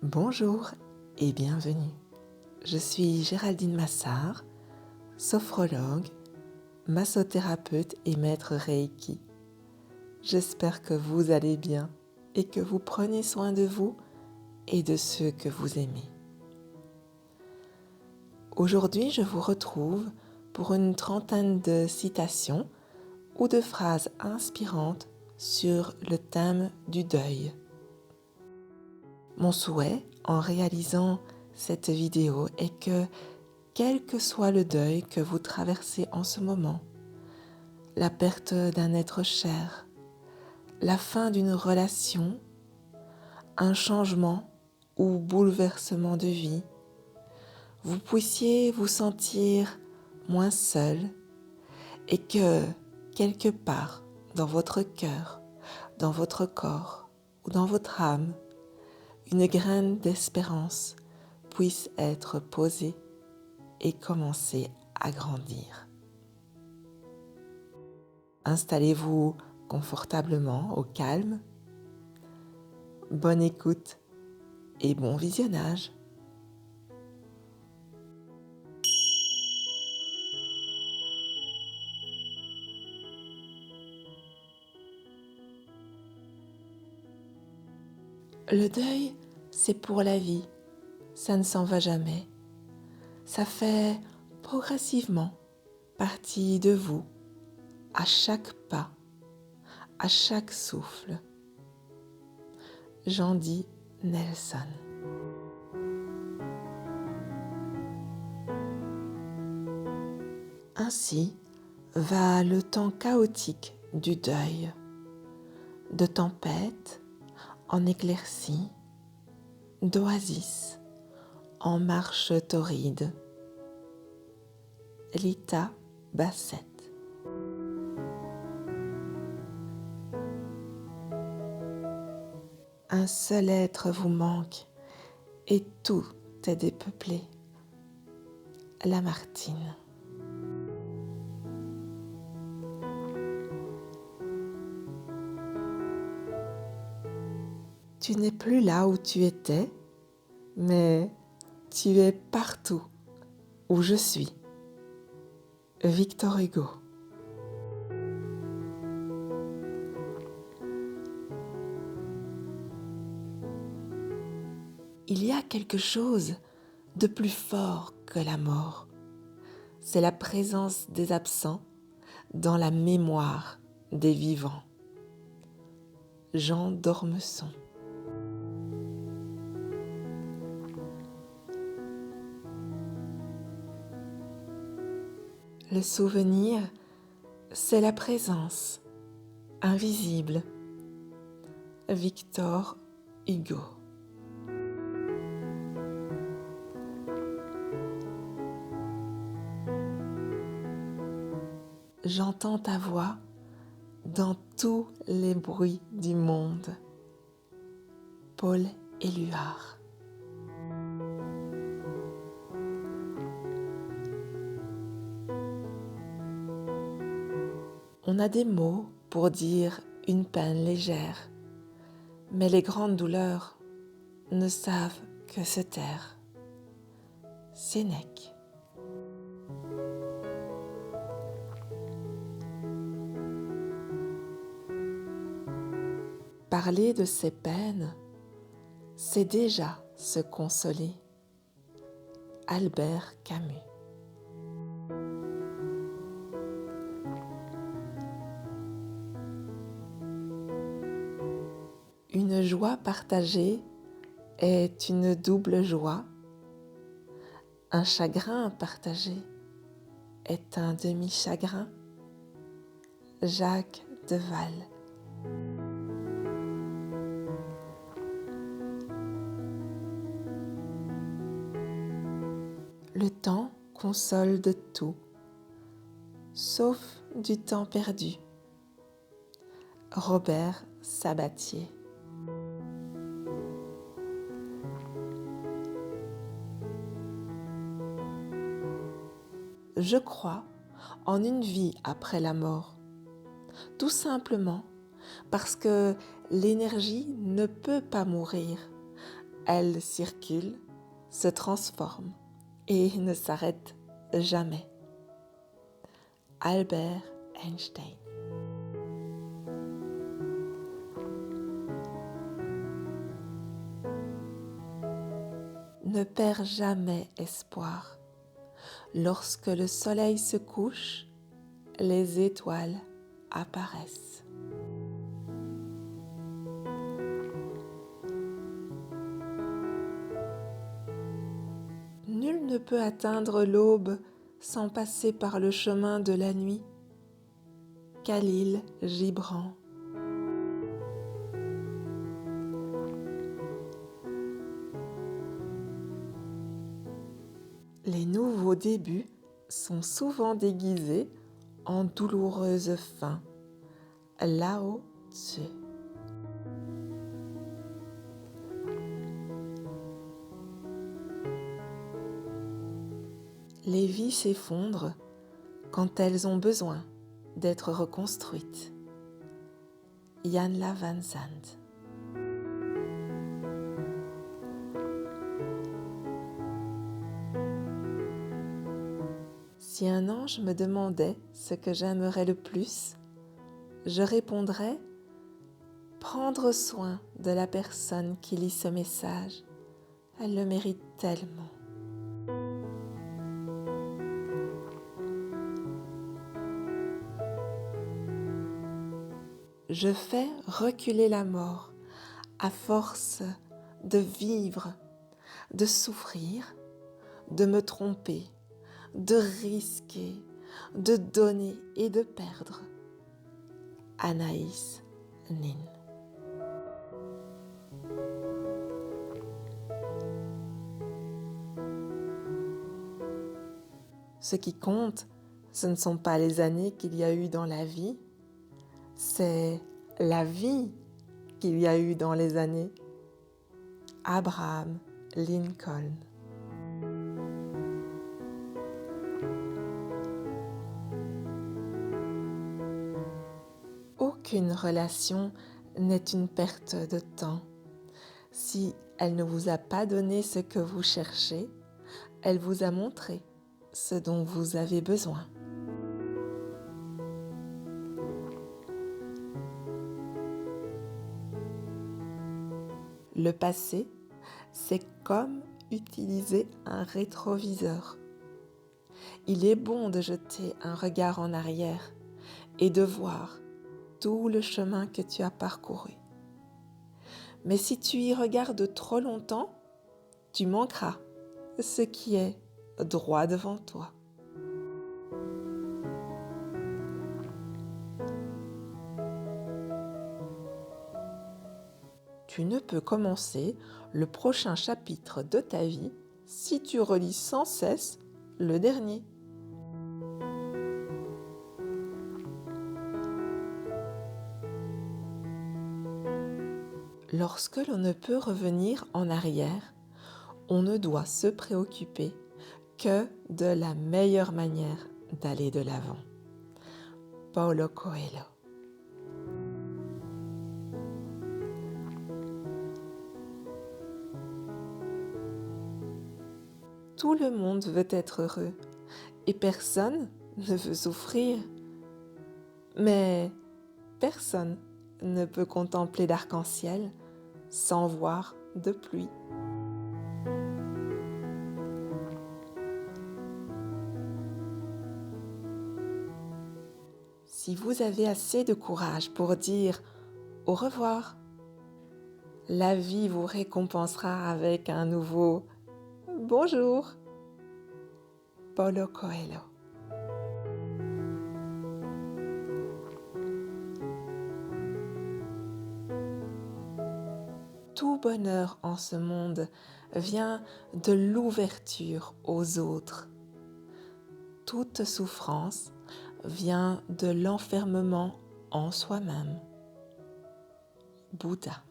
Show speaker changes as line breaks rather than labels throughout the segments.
Bonjour et bienvenue. Je suis Géraldine Massard, sophrologue, massothérapeute et maître Reiki. J'espère que vous allez bien et que vous prenez soin de vous et de ceux que vous aimez. Aujourd'hui, je vous retrouve pour une trentaine de citations ou de phrases inspirantes sur le thème du deuil. Mon souhait en réalisant cette vidéo est que, quel que soit le deuil que vous traversez en ce moment, la perte d'un être cher, la fin d'une relation, un changement ou bouleversement de vie, vous puissiez vous sentir moins seul et que, quelque part dans votre cœur, dans votre corps ou dans votre âme, une graine d'espérance puisse être posée et commencer à grandir. Installez-vous confortablement au calme. Bonne écoute et bon visionnage. Le deuil, c'est pour la vie. Ça ne s'en va jamais. Ça fait progressivement partie de vous, à chaque pas, à chaque souffle. Jandy Nelson. Ainsi va le temps chaotique du deuil, de tempête en éclaircie, d'oasis en marche torride. Lita Bassett. Un seul être vous manque et tout est dépeuplé. Lamartine. Tu n'es plus là où tu étais, mais tu es partout où je suis. Victor Hugo. Il y a quelque chose de plus fort que la mort. C'est la présence des absents dans la mémoire des vivants. Jean d'Ormesson. Le souvenir, c'est la présence invisible. Victor Hugo. J'entends ta voix dans tous les bruits du monde. Paul Éluard. On a des mots pour dire une peine légère, mais les grandes douleurs ne savent que se taire. Sénèque. Parler de ses peines, c'est déjà se consoler. Albert Camus. Une joie partagée est une double joie. Un chagrin partagé est un demi-chagrin. Jacques Deval. Le temps console de tout, sauf du temps perdu. Robert Sabatier. Je crois en une vie après la mort, tout simplement parce que l'énergie ne peut pas mourir, Elle circule, se transforme et ne s'arrête jamais. Albert Einstein. Ne perds jamais espoir. Lorsque le soleil se couche, les étoiles apparaissent. Nul ne peut atteindre l'aube sans passer par le chemin de la nuit. Khalil Gibran. Les nouveaux débuts sont souvent déguisés en douloureuses fins. Lao Tzu. Les vies s'effondrent quand elles ont besoin d'être reconstruites. Ianla Van Zandt. Si un ange me demandait ce que j'aimerais le plus, je répondrais « Prendre soin de la personne qui lit ce message, elle le mérite tellement. » Je fais reculer la mort à force de vivre, de souffrir, de me tromper, de risquer, de donner et de perdre. Anaïs Nin. Ce qui compte, ce ne sont pas les années qu'il y a eu dans la vie, c'est la vie qu'il y a eu dans les années. Abraham Lincoln. Aucune relation n'est une perte de temps. Si elle ne vous a pas donné ce que vous cherchez, elle vous a montré ce dont vous avez besoin. Le passé, c'est comme utiliser un rétroviseur. Il est bon de jeter un regard en arrière et de voir tout le chemin que tu as parcouru. Mais si tu y regardes trop longtemps, tu manqueras ce qui est droit devant toi. Tu ne peux commencer le prochain chapitre de ta vie si tu relis sans cesse le dernier. Lorsque l'on ne peut revenir en arrière, on ne doit se préoccuper que de la meilleure manière d'aller de l'avant. Paulo Coelho. Tout le monde veut être heureux et personne ne veut souffrir. Mais personne ne peut contempler l'arc-en-ciel sans voir de pluie. Si vous avez assez de courage pour dire au revoir, la vie vous récompensera avec un nouveau bonjour. Paulo Coelho. Tout bonheur en ce monde vient de l'ouverture aux autres. Toute souffrance vient de l'enfermement en soi-même. Bouddha.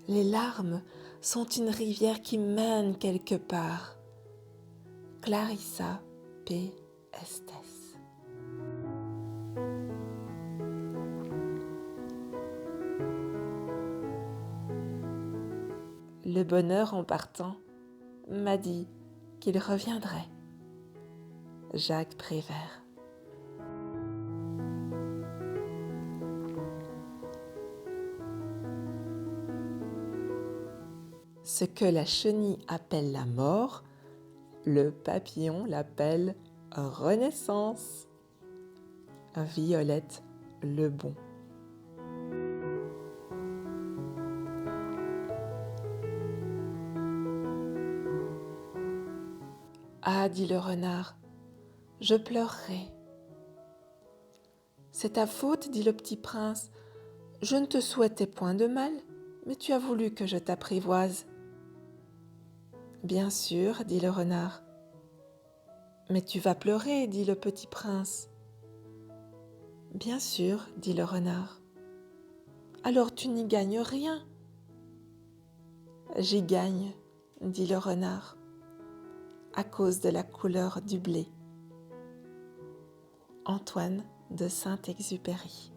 Les larmes sont une rivière qui mène quelque part. Clarissa P. Estes. Le bonheur en partant m'a dit qu'il reviendrait. Jacques Prévert. Ce que la chenille appelle la mort, le papillon l'appelle renaissance. Violette Lebon. Ah, dit le renard, je pleurerai. C'est ta faute, dit le petit prince. Je ne te souhaitais point de mal, mais tu as voulu que je t'apprivoise. Bien sûr, dit le renard. Mais tu vas pleurer, dit le petit prince. Bien sûr, dit le renard. Alors tu n'y gagnes rien. J'y gagne, dit le renard, à cause de la couleur du blé. Antoine de Saint-Exupéry.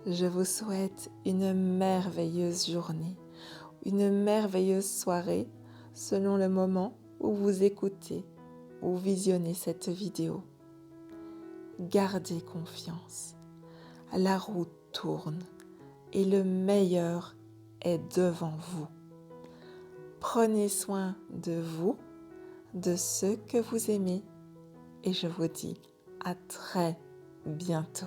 Je vous souhaite une merveilleuse journée, une merveilleuse soirée selon le moment où vous écoutez ou visionnez cette vidéo. Gardez confiance, la roue tourne et le meilleur est devant vous. Prenez soin de vous, de ceux que vous aimez et je vous dis à très bientôt.